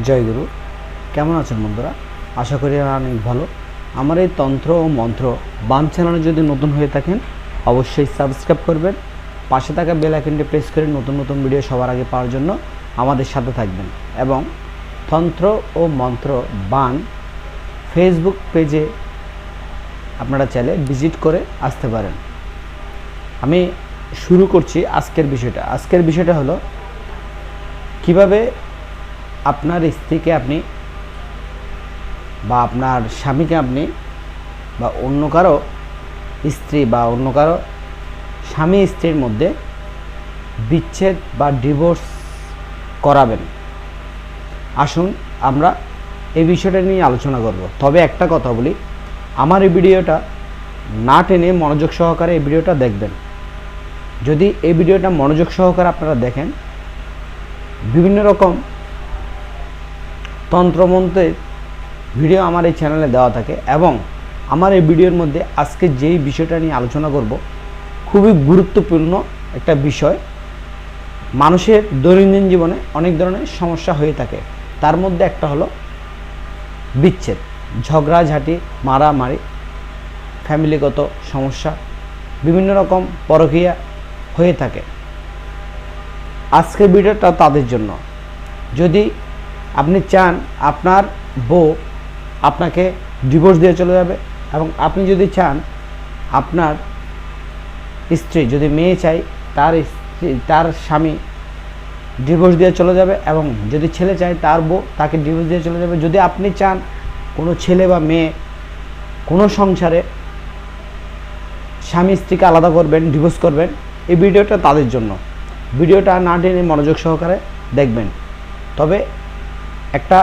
জয় গুরু। কেমন আছেন বন্ধুরা? আশা করি অনেক ভালো। আমার এই তন্ত্র ও মন্ত্র বাম চ্যানেলে যদি নতুন হয়ে থাকেন অবশ্যই সাবস্ক্রাইব করবেন, পাশে থাকা বেল আইকনটি প্রেস করে নতুন নতুন ভিডিও সবার আগে পাওয়ার জন্য আমাদের সাথে থাকবেন। এবং তন্ত্র ও মন্ত্র বান ফেসবুক পেজে আপনারা চাইলে ভিজিট করে আসতে পারেন। আমি শুরু করছি আজকের বিষয়টা হলো কিভাবে আপনার স্ত্রীকে আপনি বা আপনার স্বামীকে আপনি বা অন্য কারো স্ত্রী বা অন্য কারো স্বামী স্ত্রীর মধ্যে বিচ্ছেদ বা ডিভোর্স করাবেন। আসুন আমরা এই বিষয়টা নিয়ে আলোচনা করব। তবে একটা কথা বলি, আমার এই ভিডিওটা না টেনে মনোযোগ সহকারে এই ভিডিওটা দেখবেন। যদি এই ভিডিওটা মনোযোগ সহকারে আপনারা দেখেন, বিভিন্ন রকম তন্ত্রমন্ত্রের ভিডিও আমার এই চ্যানেলে দেওয়া থাকে এবং আমার এই ভিডিওর মধ্যে আজকে যেই বিষয়টা নিয়ে আলোচনা করব খুবই গুরুত্বপূর্ণ একটা বিষয়। মানুষের দৈনন্দিন জীবনে অনেক ধরনের সমস্যা হয়ে থাকে, তার মধ্যে একটা হলো বিচ্ছেদ, ঝগড়াঝাটি, মারামারি, ফ্যামিলিগত সমস্যা, বিভিন্ন রকম পরকীয়া হয়ে থাকে। আজকের ভিডিওটা তাদের জন্য। যদি আপনি চান আপনার বউ আপনাকে ডিভোর্স দিয়ে চলে যাবে এবং আপনি যদি চান আপনার স্ত্রী, যদি মেয়ে চাই তার স্বামী ডিভোর্স দিয়ে চলে যাবে এবং যদি ছেলে চায় তার বউ তাকে ডিভোর্স দিয়ে চলে যাবে, যদি আপনি চান কোনো ছেলে বা মেয়ে কোনো সংসারে স্বামী স্ত্রীকে আলাদা করবেন, ডিভোর্স করবেন, এই ভিডিওটা তাদের জন্য। ভিডিওটা না টেনে মনোযোগ সহকারে দেখবেন। তবে একটা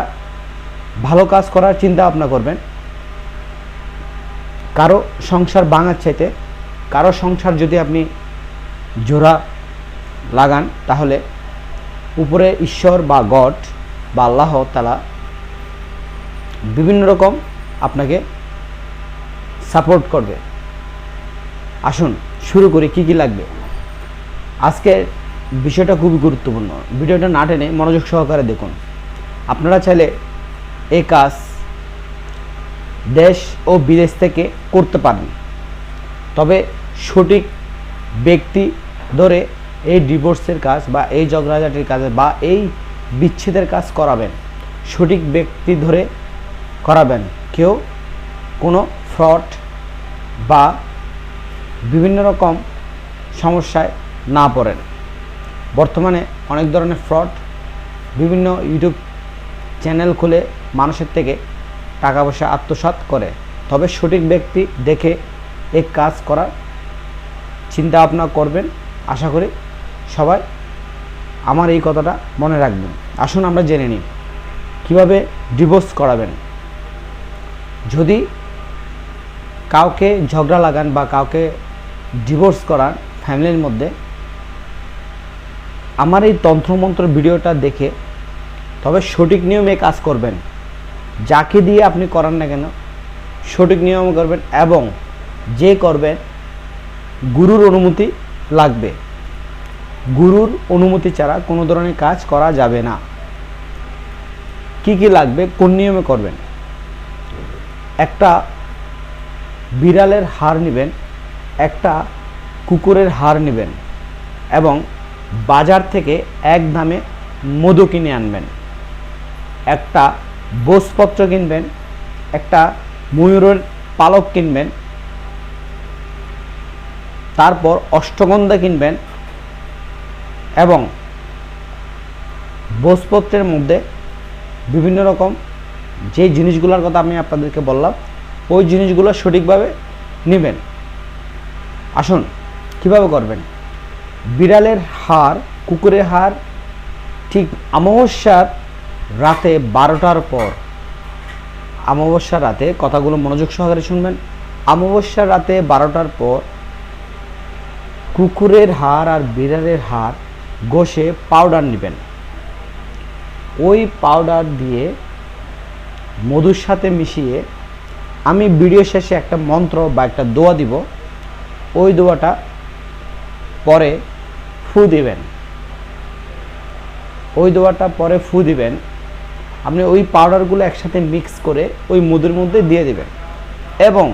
ভালো কাজ করার চিন্তা ভাবনা করবেন। কারো সংসার ভাঙার চাইতে কারো সংসার যদি আপনি জোড়া লাগান, তাহলে উপরে ঈশ্বর বা গড বা আল্লাহ তাআলা বিভিন্ন রকম আপনাকে সাপোর্ট করবে। আসুন শুরু করি কি কি লাগবে। আজকে বিষয়টা খুবই গুরুত্বপূর্ণ, ভিডিওটা না টেনে মনোযোগ সহকারে দেখুন। আপনারা চাইলে এই কাজ দেশ ও বিদেশ থেকে করতে পারেন, তবে সঠিক ব্যক্তি ধরে এই ডিভোর্সের কাজ বা এই ঝগড়াঝাটির কাজ বা এই বিচ্ছেদের কাজ করাবেন। সঠিক ব্যক্তি ধরে করাবেন, কেউ কোনো ফ্রড বা বিভিন্ন রকম সমস্যায় না পড়েন। বর্তমানে অনেক ধরনের ফ্রড বিভিন্ন ইউটিউব চ্যানেল খুলে মানুষের থেকে টাকা পয়সা আত্মসাৎ করে। তবে সঠিক ব্যক্তি দেখে এই কাজ করার চিন্তা ভাবনা করবেন। আশা করি সবাই আমার এই কথাটা মনে রাখবেন। আসুন আমরা জেনে নিই কীভাবে ডিভোর্স করাবেন। যদি কাউকে ঝগড়া লাগান বা কাউকে ডিভোর্স করান ফ্যামিলির মধ্যে, আমার এই তন্ত্রমন্ত্র ভিডিওটা দেখে তবে সঠিক নিয়মে কাজ করবেন। যাকে দিয়ে আপনি করান না কেন সঠিক নিয়মে করবেন এবং যে করবেন গুরুর অনুমতি লাগবে। গুরুর অনুমতি ছাড়া কোনো ধরনের কাজ করা যাবে না। কি কি লাগবে, কোন নিয়মে করবেন? একটা বিড়ালের হাড় নেবেন, একটা কুকুরের হাড় নেবেন এবং বাজার থেকে এক দামে মধু কিনে আনবেন, একটা ভোজপত্র কিনবেন, একটা ময়ূরের পালক কিনবেন, তারপর অষ্টগন্ধা কিনবেন এবং ভোজপত্রের মধ্যে বিভিন্ন রকম যে জিনিসগুলোর কথা আমি আপনাদেরকে বললাম ওই জিনিসগুলো সঠিকভাবে নেবেন। আসুন কিভাবে করবেন। বিড়ালের হাড়, কুকুরের হাড় ঠিক অমাবস্যার রাতে 12টার পর, অমাবস্যার রাতে, কথাগুলো মনোযোগ সহকারে শুনবেন, অমাবস্যার রাতে 12টার পর কুকুরের হাড় আর বিড়ালের হাড় ঘষে পাউডার নেবেন। ওই পাউডার দিয়ে মধুর সাথে মিশিয়ে আমি ভিডিও শেষে একটা মন্ত্র বা একটা দোয়া দিব, ওই দোয়াটা পরে ফু দিবেন। ওই দোয়াটা পরে ফু দিবেন আপনি ওই পাউডারগুলো একসাথে মিক্স করে ওই মধুর মধ্যে দিয়ে দেবেন এবং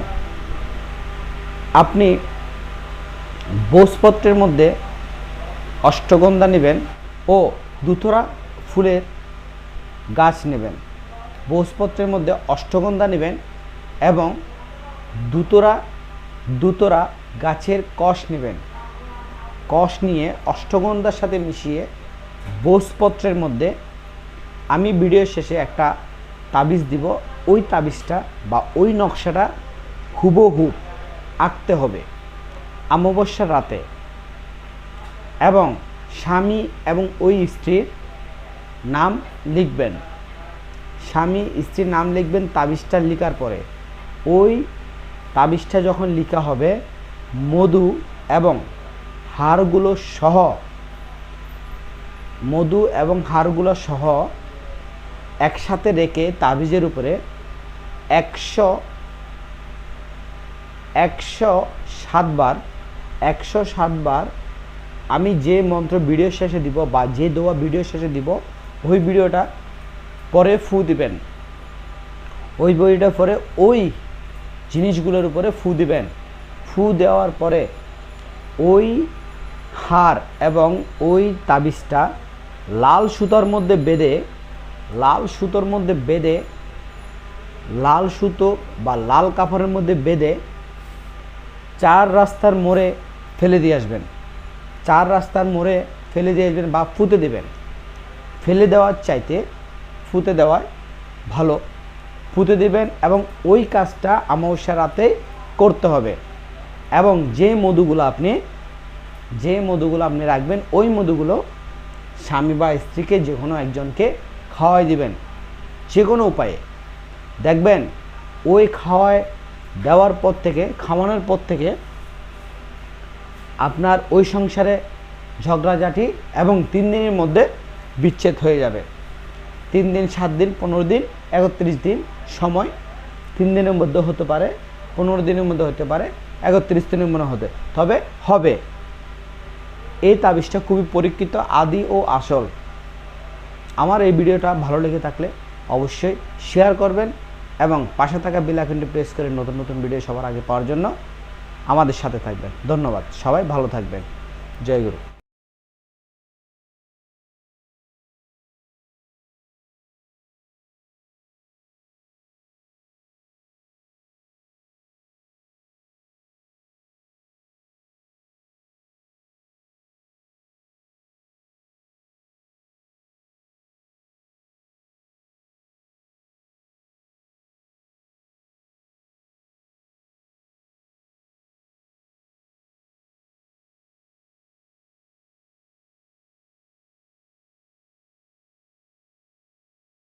আপনি ভোজপত্রের মধ্যে অষ্টগন্ধা নেবেন ও দুতরা ফুলের গাছ নেবেন। ভোজপত্রের মধ্যে অষ্টগন্ধা নেবেন এবং দুতরা গাছের কষ নেবেন। কষ নিয়ে অষ্টগন্ধার সাথে মিশিয়ে ভোজপত্রের মধ্যে আমি ভিডিও শেষে একটা তাবিজ দিব, ওই তাবিজটা বা ওই নকশাটা হুবহু আঁকতে হবে অমাবস্যার রাতে এবং স্বামী এবং ওই স্ত্রীর নাম লিখবেন। স্বামী স্ত্রীর নাম লিখবেন তাবিজটা লেখার পরে। ওই তাবিজটা যখন লেখা হবে মধু এবং হাড়গুলো সহ একসাথে রেখে তাবিজের উপরে 107 বার আমি যে মন্ত্র ভিডিও শেষে দিব বা যে দোয়া ভিডিও শেষে দিব ওই ভিডিওটা পরে ফু দিবেন। ওই বইটা পরে ওই জিনিসগুলোর উপরে ফু দিবেন। ফু দেওয়ার পরে ওই হার এবং ওই তাবিজটা লাল সুতোর মধ্যে বেঁধে লাল সুতো বা লাল কাপড়ের মধ্যে বেঁধে 4 রাস্তার মোড়ে ফেলে দিয়ে আসবেন। 4 রাস্তার মোড়ে ফেলে দিয়ে আসবেন বা ফুতে দেবেন। ফেলে দেওয়ার চাইতে ফুতে দেওয়ায় ভালো। ফুতে দেবেন এবং ওই কাজটা অমাবস্যা রাতে করতে হবে এবং যে মধুগুলো আপনি রাখবেন ওই মধুগুলো স্বামী বা স্ত্রীকে যে কোনো একজনকে খাওয়াই দিবেন যে কোনো উপায়ে। দেখবেন ওই খাওয়ানোর পর থেকে আপনার ওই সংসারে ঝগড়াঝাটি এবং 3 দিনের মধ্যে বিচ্ছেদ হয়ে যাবে। 3 দিন, 7 দিন, 15 দিন, 31 দিন সময়। 3 দিনের মধ্যে হতে পারে, 15 দিনের মধ্যে হতে পারে, 31 দিনের মধ্যে হবে। এই তাবিজটা খুবই পরীক্ষিত, আদি ও আসল। আমার এই ভিডিওটা ভালো লেগে থাকলে অবশ্যই শেয়ার করবেন এবং পাশে থাকা বেল আইকনটি প্রেস করে নতুন নতুন ভিডিও সবার আগে পাওয়ার জন্য আমাদের সাথে থাকবেন। ধন্যবাদ। সবাই ভালো থাকবেন। জয় গুরু।